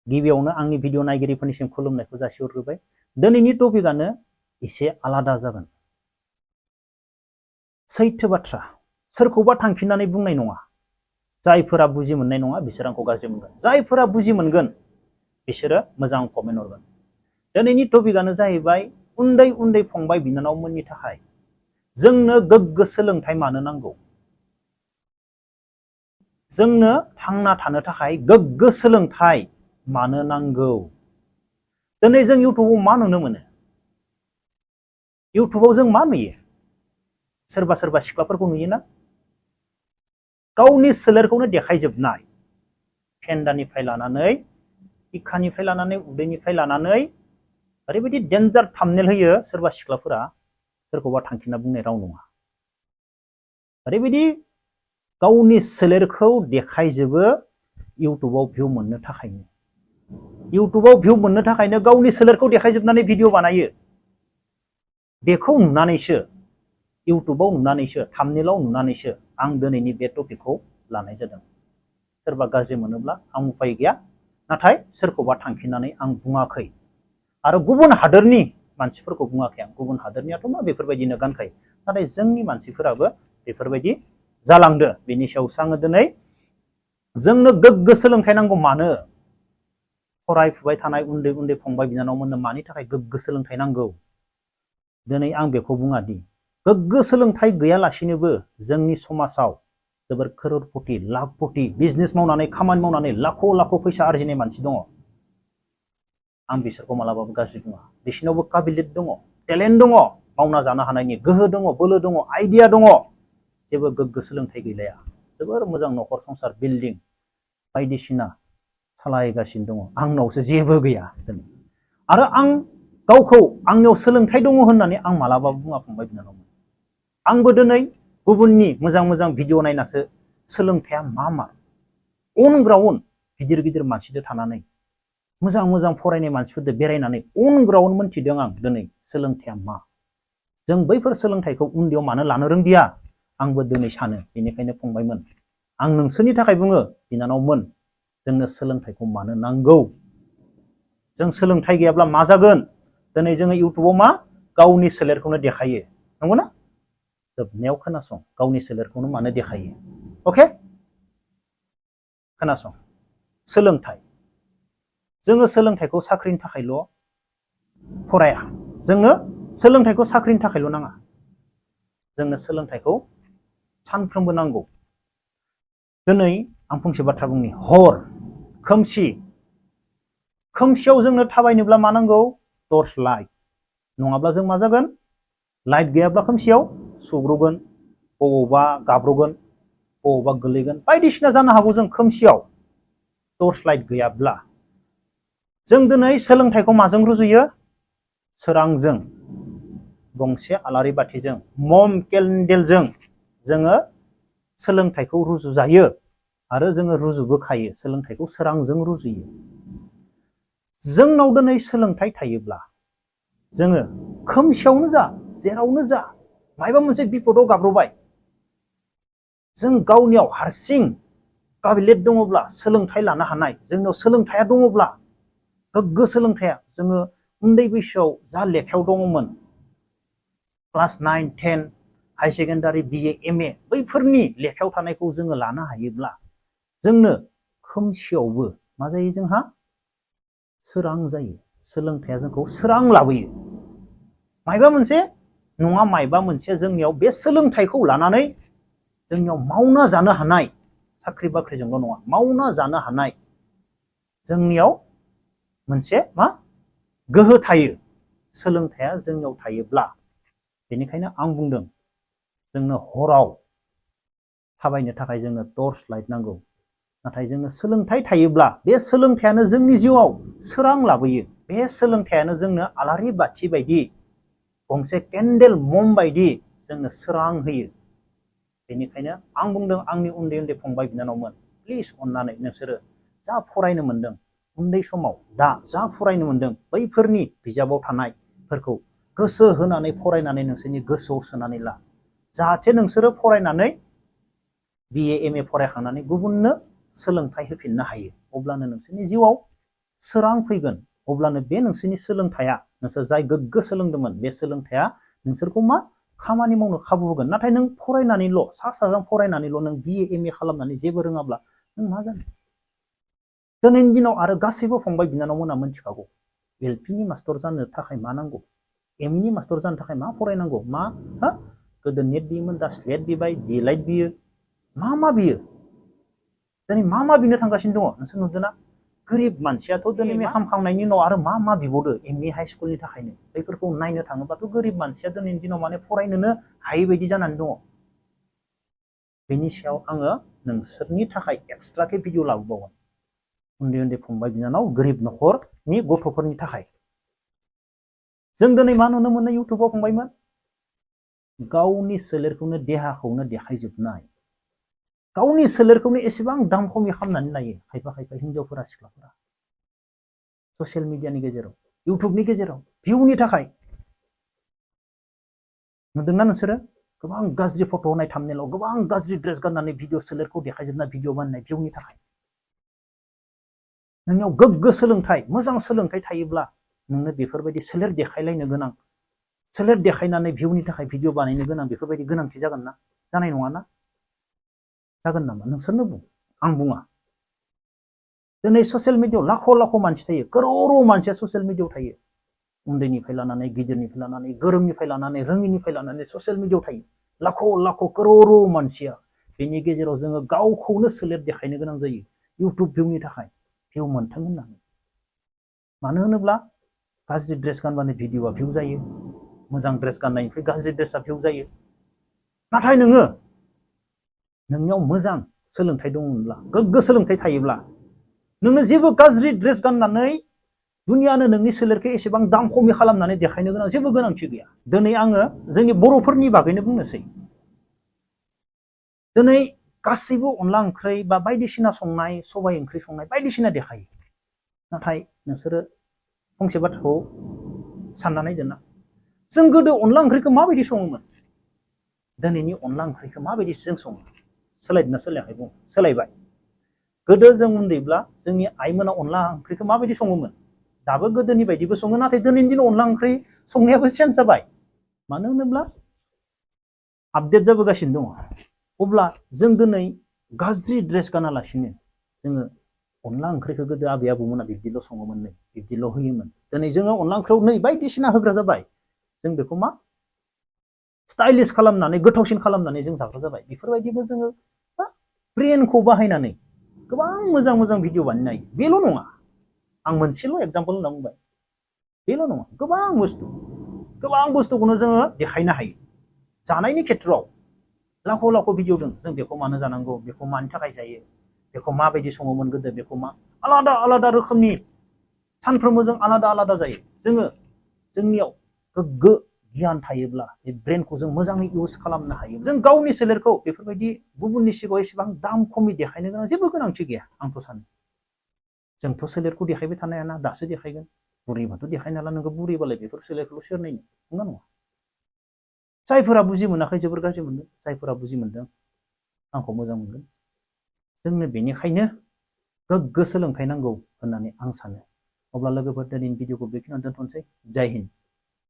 गिबियावनो आंनि भिडिअ नायगिरिफोरनिसिम खुलुमनायखौ जासिहरग्रोबाय। दिनैनि टपिकआनो एसे आलादा जागोन। सैथो बाथ्रा, सोरखौबा थांखिनानै बुंनाय नङा। जायफोरा बुजि मोननाय नङा बिसोर आंखौ गाज्रि मोनगोन, जायफोरा बुजि मोनगोन बिसोरो मोजां कमेन्ट हरगोन। दिनैनि टपिकआनो जाहैबाय उन्दै उन्दै फंबाय बिनानावमोननि थाखाय जोंनो गोग्गो सोलोंथाइ मानो नांगौ। जोंनो थांना थानो थाखाय गोग्गो सोलोंथाइ मानो नांगौ। दिनै जों इउटुबाव मा नुनो मोनो? इउटुबाव जों मा नुयो? सोरबा सोरबा सिख्लाफोरखौ नुयोना, गावनि सोलेरखौनो देखायजोबनाय, फेन्दानिफ्राय लानानै बिखानिफ्राय लानानै उदैनिफ्राय लानानै ओरैबायदि डेन्जार थाम्बनेल होयो सोरबा सिख्लाफोरा, सोरखौबा थांखिना बुंनाय राव नङा। ओरैबायदि गावनि सोलेरखौ देखायजोबो इउटुबाव भिउ मोननो थाखायनो। इउटुबाव भिउ मोननो थाखायनो गावनि सोलेरखौ देखायजोबनानै भिडिअ बानायो। बेखौ नुनानैसो, इउटुबाव नुनानैसो, थाम्बनेलाव नुनानैसो आं दिनैनि बे टपिकखौ लानाय जादों। सोरबा गाज्रि मोनोब्ला आं उपाय गैया, नाथाय सोरखौबा थांखिनानै आं बुङाखै आरो गुबुन हादोरनि मानसिफोरखौ बुङाखै आं। गुबुन हादोरनियाथ' मा बेफोरबायदिनो गानखायो, नाथाय जोंनि मानसिफोराबो बेफोरबायदि जालांदो। बेनि सायावसो आङो दिनै जोंनो गोग्गो सोलोंथाइ नांगौ मानो, फरायफुबाय थानाय उन्दै उन्दै फंबाय बिनानावमोननो मानि थाखाय गोग्गो सोलोंथाइ नांगौ। दिनै आं बेखौ बुङादि गोग्गो सोलोंथाइ गैयालासिनोबो जोंनि समाजाव जोबोर करोड़पति लाखपति बिजनेस मावनानै खामानि मावनानै लाख लाख फैसा आरजिनाय मानसि दङ। आं बिसोरखौ मालाबाबो गाज्रि बुङा। बिसोरनावबो काबिलियत दङ, टेलेन्ट दङ, मावना जानो हानायनि गोहो दङ, बोलो दङ, आइडिया दङ। जेबो गोग्गो सोलोंथाइ गैलाया, जोबोर मोजां न'खर संसार बिल्डिं बायदिसिना सालायगासिनो दङ। आंनावसो जेबो गैया दिनै। आरो आं गावखौ आंनियाव सोलोंथाइ दङ होननानै आं मालाबाबो बुङा फंबाय बिनानावमोन। आंबो दिनै गुबुननि मोजां मोजां भिडिअ नायनासो सोलोंथाइया मा अन ग्राउन्ड गिदिर गिदिर मानसिजों थानानै मोजां मोजां फरायनाय मानसिफोरजों बेरायनानै अन ग्राउन्ड मोनथिदों आं दिनै सोलोंथाइया मा। जों बैफोर सोलोंथाइखौ उन्दैयाव मानो लानो रोंदिया आंबो दिनै सानो। बेनिखायनो फंबायमोन, आं नोंसोरनि थाखाय बुङो, बिनानावमोन, जोंनो सोलोंथाइखौ मानो नांगौ। जों सोलोंथाइ गैयाब्ला मा जागोन? दिनै जोङो इउटुबाव मा गावनि सोलेरखौनो देखायो, नंगौना? जोबनायाव खोनासं, गावनि सोलेरखौनो मानो देखायो? अके, खोनासं। सोलोंथाइ, जोङो सोलोंथाइखौ साख्रिनि थाखायल' फराया। जोंनो सोलोंथाइखौ साख्रिनि थाखायल' नाङा, जोंनो सोलोंथाइखौ सानफ्रोमबो नांगौ। दिनै आं फंसे बाथ्रा बुंनि, हर खोमसि, खोमसियाव जोंनो थाबायनोब्ला मा नांगौ? टर्च लाइट, नङाब्ला जों मा जागोन? लाइट गैयाब्ला खोमसियाव सुग्रुगोन, बबावबा गाब्रगोन, बबावबा गोलैगोन, बायदिसिना जानो हागौ जों खोमसियाव टर्च लाइट गैयाब्ला। जों दिनै सोलोंथाइखौ माजों रुजुयो? सोरांजों, गंसे आलारि बाथिजों, मम केन्डेलजों जोङो सोलोंथाइखौ रुजुजायो आरो जोङो रुजुबोखायो। सोलोंथाइखौ सोरांजों रुजुयो। जोंनाव दिनै सोलोंथाइ थायोब्ला जोङो खोमसियावनो जा जेरावनो जा मायबा मोनसे बिपदआव गाब्रबाय, जों गावनियाव हारसिं काबिलियत दङब्ला, सोलोंथाइ लानो हानाय जोंनाव सोलोंथाइया दङब्ला, गोग्गो सोलोंथाइया, जोङो उन्दै बैसोआव जा लेखायाव दङमोन, class 9, 10, high secondary, BA, MA, बैफोरनि लेखायाव थानायखौ जोङो लानो हायोब्ला जोंनो खोमसियावबो मा जायो? जोंहा सोरां जायो। सोलोंथाइया जोंखौ सोरां लाबोयो। मायबा मोनसे नङा मायबा मोनसे जोंनियाव बे सोलोंथाइखौ लानानै जोंनियाव मावना जानो हानाय, साख्रि बाख्रिजोंल' नङा, मावना जानो हानाय जोंनियाव मोनसे मा गोहो थायो। सोलोंथाइया जोंनियाव थायोब्ला। बेनिखायनो आं बुंदों, जोंनो हराव थाबायनो थाखाय जोंनो टर्च लाइट नांगौ। नाथाय जोंनो सोलोंथाइ थायोब्ला बे सोलोंथाइयानो जोंनि जिउआव सोरां लाबोयो। बे सोलोंथाइयानो जोंनो आलारि बाथि बायदि, गंसे केन्डेल मम बायदि जोंनो सोरां होयो। बेनिखायनो आं बुंदों, आंनि उन्दै उन्दै फंबाय बिनानावमोन, प्लिज अननानै नोंसोरो जा फरायनो मोनदों उन्दै समाव, दा जा फरायनो मोनदों बैफोरनि बिजाबाव थानायफोरखौ गोसो होनानै फरायनानै नोंसोरनि गोसोआव सोनानै ला। जाहाथे नोंसोरो फरायनानै BA, MA फरायखांनानै गुबुननो सोलोंथाइ होफिननो हायो। अब्लानो नोंसोरनि जिउआव सोरां फैगोन अब्लानो बे नोंसोरनि सोलोंथाइया नोंसोर जाय गोग्गो सोलोंदोंमोन बे सोलोंथाइया नोंसोरखौ मा खामानि मावनो खाबु होगोन। नाथाय नों फरायनानैल' सा साज्रां फरायनानैल' नों BA MA खालामनानै जेबो रोङाब्ला नों मा जानो? दिनैनि दिनाव आरो गासैबो फंबाय बिनानावमोना मिथिखागौ LP नि मास्टर जानो थाखाय मा नांगौ, ME नि मास्टर जानो थाखाय मा फरायनांगौ, मा गोदो नेट बियोमोन दा स्लेट बिबाय, डिलाइट बियो, मा बियो दिनै मा बिनो थांगासिनो दङ नोंसोर नुदोंना? गोरिब मानसियाथ' दिनै MA खालामखांनायनि उनाव आरो मा बिबावदो ME हाइ स्कुलनि थाखायनो बैफोरखौ नायनो थाङोबाथ' गोरिब मानसिया दिनैनि दिनाव माने फरायनोनो हायै बायदि जानानै दङ। बेनि सायाव आङो नोंसोरनि थाखाय एक्सट्राके भिडिअ लाबोबावगोन उन्दै उन्दै फंबाय बिनानाव गोरिब न'खरनि गथ'फोरनि थाखाय। जों दिनै मा नुनो मोनो इउटुबाव फंबायमोन? गावनि सोलेरखौनो देहाखौनो देखायजोबनाय, गावनि सोलेरखौनो एसेबां दाम खमि खालामनानै लायो खायफा खायफा हिनजावफोरा सिख्लाफोरा ससियेल मिडियानि गेजेराव, इउटुबनि गेजेराव भिउनि थाखाय। नुदोंना नोंसोरो? गोबां गाज्रि फट' होनाय थाम्बनेलाव गोबां गाज्रि ड्रेस गाननानै भिडिअ सोलेरखौ देखायजोबना भिडिअ बानायनाय भिउनि थाखाय। नोंनियाव गोग्गो सोलोंथाइ मोजां सोलोंथाइ थायोब्ला नोंनो बेफोरबायदि सोलेर देखायलायनो गोनां, सोलेर देखायनानै भिउनि थाखाय भिडिअ बानायनो गोनां बेफोरबायदि गोनांथि जागोन ना? जानाय नङाना? जागोन नामा? नोंसोरनो बुं, आं बुङा। दिनै ससियेल मिडियायाव लाख' मानसि थायो, करोड़ मानसिया ससियेल मिडियायाव थायो। उन्दैनिफ्राय लानानै गिदिरनिफ्राय लानानै गोरोंनिफ्राय लानानै रोङिनिफ्राय लानानै ससियेल मिडियायाव थायो लाख' करोड़ मानसिया। बेनि गेजेराव जोङो गावखौनो सोलेर देखायनो गोनां जायो इउटुब भिउनि थाखाय, भिउ मोनथों होननानै। मानो होनोब्ला गाज्रि ड्रेस गानबानो भिडिअआ भिउ जायो, मोजां ड्रेस गाननायनिफ्राय गाज्रि ड्रेसआ भिउ जायो। नाथाय नोंनियाव मोजां सोलोंथाइ दंब्ला, गोग्गो सोलोंथाइ थायोब्ला नोंनो जेबो गाज्रि ड्रेस गाननानै दुनियानो नोंनि सोलेरखौ एसेबां दाम खमि खालामनानै देखायनो गोनां जेबो गोनांथि गैया। दिनै आङो जोंनि बर'फोरनि बागैनो बुंनोसै। दिनै गासैबो अनला ओंख्रि बा बायदिसिना संनाय, सबाय ओंख्रि संनाय बायदिसिना देखायो। नाथाय नोंसोरो फंसे बाथ्राखौ सानना नायदो ना, जों गोदो अनला ओंख्रिखौ माबायदि सङोमोन, दिनैनि अनला ओंख्रिखौ माबायदि जों सङो? सोलायदोंना सोलायाखै? बुं, सोलायबाय। गोदो जों उन्दैब्ला जोंनि आइमोना अनला ओंख्रिखौ माबायदि सङोमोन? दाबो गोदोनि बायदिबो सङो, नाथाय दिनैनि दिनाव अनला ओंख्रि संनायाबो चेन्ज जाबाय। मानो होनोब्ला आपडेट जाबोगासिनो दङ। अब्ला जों दिनै गाज्रि ड्रेस गानालासिनो जोङो अनला ओंख्रिखौ गोदो आबै आबौमोना बिब्दिल' सङोमोन, नै बिब्दिल' होयोमोन। दिनै जोङो अनला ओंख्रियाव नै बायदिसिना होग्रा जाबाय। जों बेखौ मा स्टाइलिश खालामनानै गोथावसिन खालामनानै जों जाग्रा जाबाय। बेफोरबायदिबो जोङो ब्रेनखौ बाहायनानै गोबां मोजां भिडिअ बानायनो हायो। बेल' नङा, आं मोनसेल' एग्जाम्पल होनना बुंबाय, बेल' नङा, गोबां बुस्थुखौनो जोङो देखायनो हायो। जानायनि खेथ्रआव लाख' भिडिअ दं। जों बेखौ मानो जानांगौ, बेखौ मानि थाखाय जायो, बेखौ माबायदि सङोमोन गोदो, बेखौ मा आलादा रोखोमनि सानफ्रोमबो जों आलादा जायो। जोंनियाव गोग्गो गियान थायोब्ला बे ब्रेनखौ जों मोजाङै इउज खालामनो हायो। जों गावनि सोलेरखौ बेफोरबायदि गुबुननि सिगाङाव एसेबां दाम खमि देखायनो गोनां जेबो गोनांथि गैया आंथ' सानो। जोंथ' सोलेरखौ देखायबाय थानो हायाना, दासो देखायगोन। बुरैबाथ' देखायनो हाला, नोंखौ बुरैबालाय बेफोर सोलेरखौल' सोर नायनो, नंगौना नङा? जायफोरा बुजि मोनाखै जोबोर गाज्रि मोनदों, जायफोरा बुजि मोनदों आंखौ मोजां मोनगोन। जोंनो बेनिखायनो गोग्गो सोलोंथाइ नांगौ होननानै आं सानो। अब्ला लोगोफोर दिनैनि भिडिअखौ बेखिनियावनो दोनथ'नोसै। जय हिन्द।